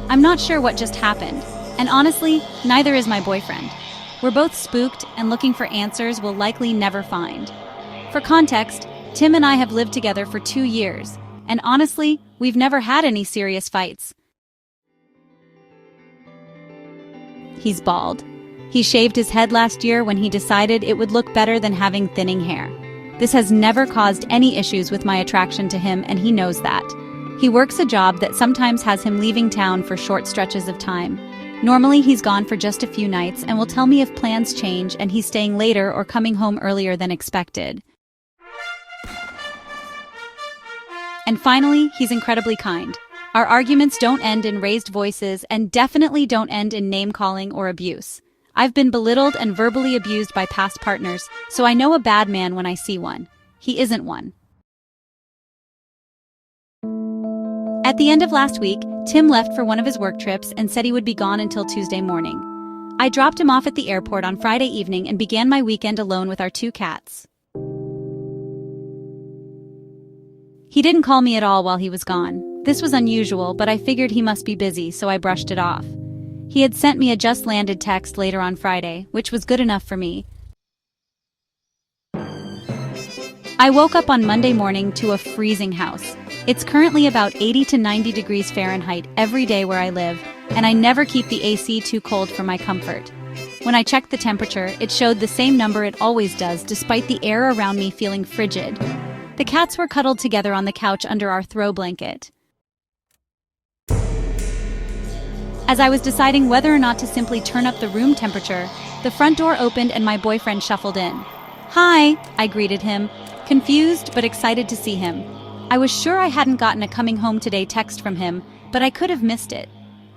I'm not sure what just happened, and honestly, neither is my boyfriend. We're both spooked and looking for answers we'll likely never find. For context, Tim and I have lived together for 2 years, and honestly, we've never had any serious fights. He's bald. He shaved his head last year when he decided it would look better than having thinning hair. This has never caused any issues with my attraction to him, and he knows that. He works a job that sometimes has him leaving town for short stretches of time. Normally, he's gone for just a few nights and will tell me if plans change and he's staying later or coming home earlier than expected. And finally, he's incredibly kind. Our arguments don't end in raised voices and definitely don't end in name-calling or abuse. I've been belittled and verbally abused by past partners, so I know a bad man when I see one. He isn't one. At the end of last week, Tim left for one of his work trips and said he would be gone until Tuesday morning. I dropped him off at the airport on Friday evening and began my weekend alone with our 2 cats. He didn't call me at all while he was gone. This was unusual, but I figured he must be busy, so I brushed it off. He had sent me a just-landed text later on Friday, which was good enough for me. I woke up on Monday morning to a freezing house. It's currently about 80 to 90 degrees Fahrenheit every day where I live, and I never keep the AC too cold for my comfort. When I checked the temperature, it showed the same number it always does, despite the air around me feeling frigid. The cats were cuddled together on the couch under our throw blanket. As I was deciding whether or not to simply turn up the room temperature, the front door opened and my boyfriend shuffled in. "Hi," I greeted him, confused but excited to see him. I was sure I hadn't gotten a coming home today text from him, but I could have missed it.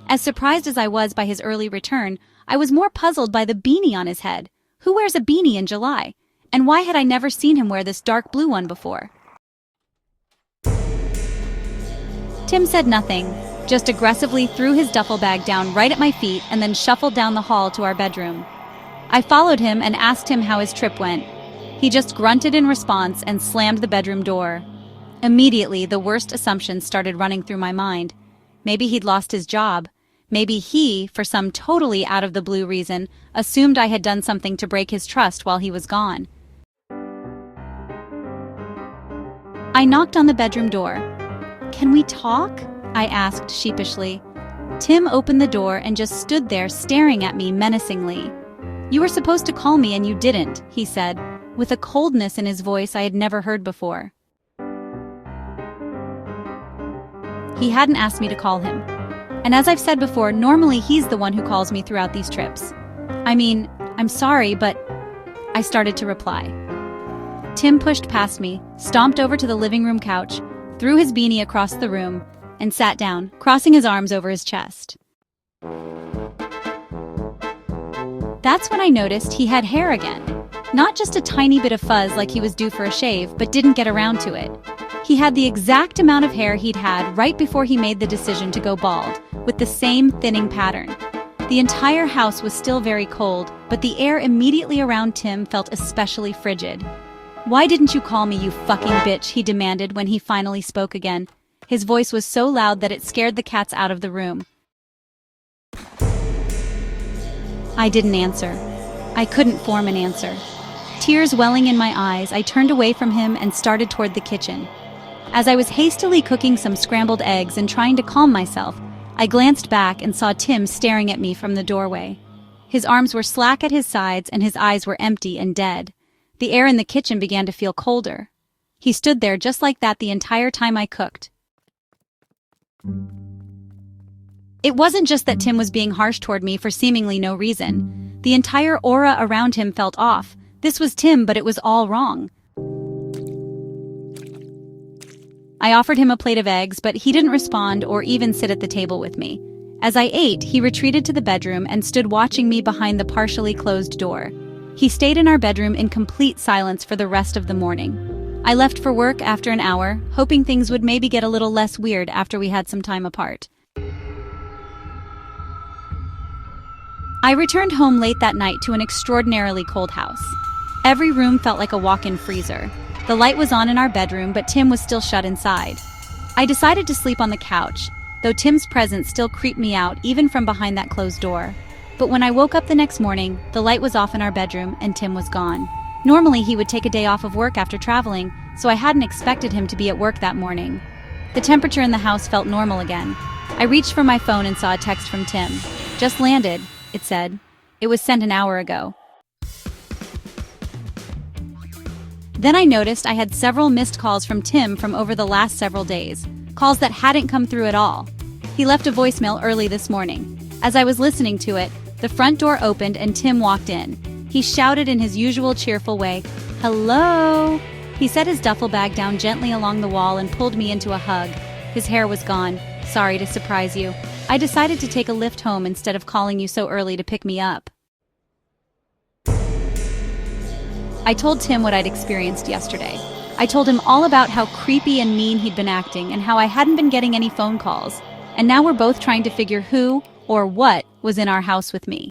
As surprised as I was by his early return, I was more puzzled by the beanie on his head. Who wears a beanie in July? And why had I never seen him wear this dark blue one before? Tim said nothing, just aggressively threw his duffel bag down right at my feet and then shuffled down the hall to our bedroom. I followed him and asked him how his trip went. He just grunted in response and slammed the bedroom door. Immediately, the worst assumptions started running through my mind. Maybe he'd lost his job. Maybe he, for some totally out-of-the-blue reason, assumed I had done something to break his trust while he was gone. I knocked on the bedroom door. "Can we talk?" I asked sheepishly. Tim opened the door and just stood there staring at me menacingly. "You were supposed to call me and you didn't," he said, with a coldness in his voice I had never heard before. He hadn't asked me to call him. And as I've said before, normally he's the one who calls me throughout these trips. "I mean, I'm sorry, but..." I started to reply. Tim pushed past me, stomped over to the living room couch, threw his beanie across the room, and sat down, crossing his arms over his chest. That's when I noticed he had hair again. Not just a tiny bit of fuzz like he was due for a shave, but didn't get around to it. He had the exact amount of hair he'd had right before he made the decision to go bald, with the same thinning pattern. The entire house was still very cold, but the air immediately around Tim felt especially frigid. "Why didn't you call me, you fucking bitch?" he demanded when he finally spoke again. His voice was so loud that it scared the cats out of the room. I didn't answer. I couldn't form an answer. Tears welling in my eyes, I turned away from him and started toward the kitchen. As I was hastily cooking some scrambled eggs and trying to calm myself, I glanced back and saw Tim staring at me from the doorway. His arms were slack at his sides and his eyes were empty and dead. The air in the kitchen began to feel colder. He stood there just like that the entire time I cooked. It wasn't just that Tim was being harsh toward me for seemingly no reason. The entire aura around him felt off. This was Tim, but it was all wrong. I offered him a plate of eggs, but he didn't respond or even sit at the table with me. As I ate, he retreated to the bedroom and stood watching me behind the partially closed door. He stayed in our bedroom in complete silence for the rest of the morning. I left for work after an hour, hoping things would maybe get a little less weird after we had some time apart. I returned home late that night to an extraordinarily cold house. Every room felt like a walk-in freezer. The light was on in our bedroom, but Tim was still shut inside. I decided to sleep on the couch. though Tim's presence still creeped me out even from behind that closed door. But when I woke up the next morning, the light was off in our bedroom and Tim was gone. Normally he would take a day off of work after traveling, so I hadn't expected him to be at work that morning. The temperature in the house felt normal again. I reached for my phone and saw a text from Tim. "Just landed," it said. It was sent an hour ago. Then I noticed I had several missed calls from Tim from over the last several days, calls that hadn't come through at all. He left a voicemail early this morning. As I was listening to it, the front door opened and Tim walked in. He shouted in his usual cheerful way, "Hello!" He set his duffel bag down gently along the wall and pulled me into a hug. His hair was gone. "Sorry to surprise you. I decided to take a lift home instead of calling you so early to pick me up." I told Tim what I'd experienced yesterday. I told him all about how creepy and mean he'd been acting and how I hadn't been getting any phone calls. And now we're both trying to figure who or what was in our house with me.